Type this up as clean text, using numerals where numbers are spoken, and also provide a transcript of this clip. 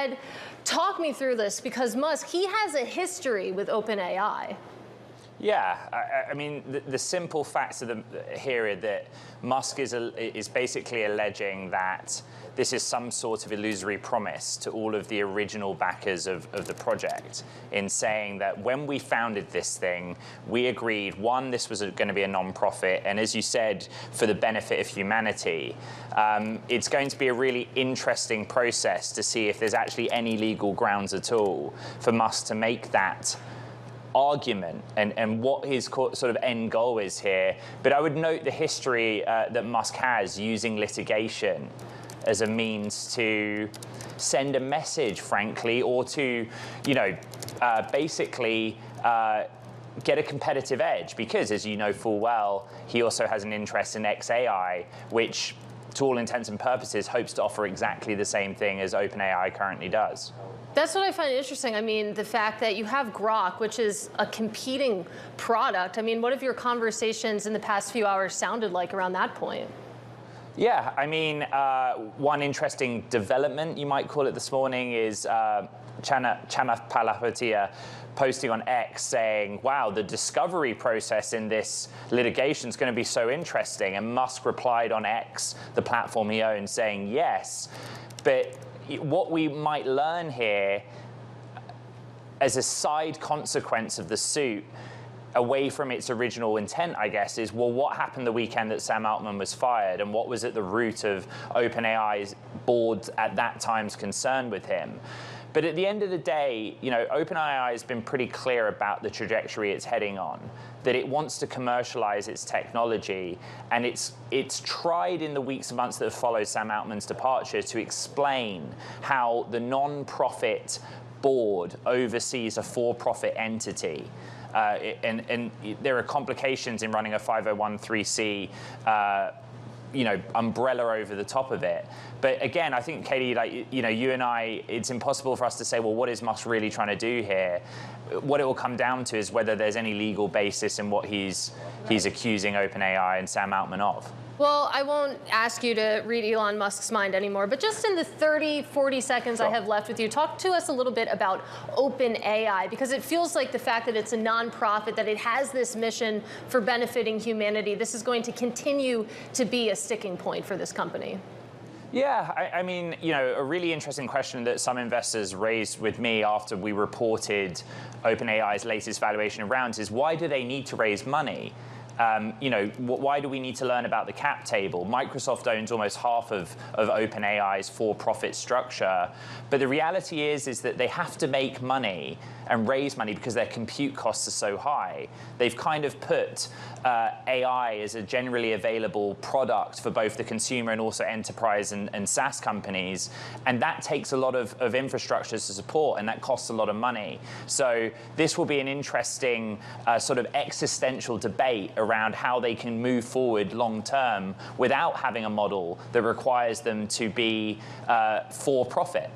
Ed, talk me through this, because Musk, he has a history with OpenAI. Yeah, I mean, the simple facts of here are that Musk is basically alleging that this is some sort of illusory promise to all of the original backers of the project, in saying that when we founded this thing, we agreed, one, this was going to be a non-profit, and as you said, for the benefit of humanity. It's going to be a really interesting process to see if there's actually any legal grounds at all for Musk to make that argument and what his sort of end goal is here. But I would note the history that Musk has using litigation as a means to send a message, frankly, or to, basically get a competitive edge. Because, as you know full well, he also has an interest in XAI, which, to all intents and purposes, hopes to offer exactly the same thing as OpenAI currently does. That's what I find interesting. I mean, the fact that you have Grok, which is a competing product. I mean, what have your conversations in the past few hours sounded like around that point? Yeah, I mean, one interesting development, you might call it, this morning is Chamath Palihapitiya posting on X saying, wow, the discovery process in this litigation is going to be so interesting. And Musk replied on X, the platform he owns, saying yes. But what we might learn here as a side consequence of the suit, away from its original intent, I guess, is, well, what happened the weekend that Sam Altman was fired, and what was at the root of OpenAI's board at that time's concern with him? But at the end of the day, OpenAI has been pretty clear about the trajectory it's heading on, that it wants to commercialize its technology, and it's tried in the weeks and months that have followed Sam Altman's departure to explain how the non-profit board oversees a for-profit entity. And there are complications in running a 501(c)(3) umbrella over the top of it. But again, I think, Katie, you and I, it's impossible for us to say, well, what is Musk really trying to do here? What it will come down to is whether there's any legal basis in what he's accusing OpenAI and Sam Altman of. Well, I won't ask you to read Elon Musk's mind anymore, but just in the 30, 40 seconds I have left with you, talk to us a little bit about OpenAI, because it feels like the fact that it's a nonprofit, that it has this mission for benefiting humanity, this is going to continue to be a sticking point for this company. Yeah, I mean, a really interesting question that some investors raised with me after we reported OpenAI's latest valuation rounds is, why do they need to raise money? Why do we need to learn about the cap table? Microsoft owns almost half of OpenAI's for-profit structure. But the reality is that they have to make money and raise money because their compute costs are so high. They've kind of put AI as a generally available product for both the consumer and also enterprise and SaaS companies. And that takes a lot of infrastructure to support, and that costs a lot of money. So this will be an interesting sort of existential debate around how they can move forward long term without having a model that requires them to be for profit.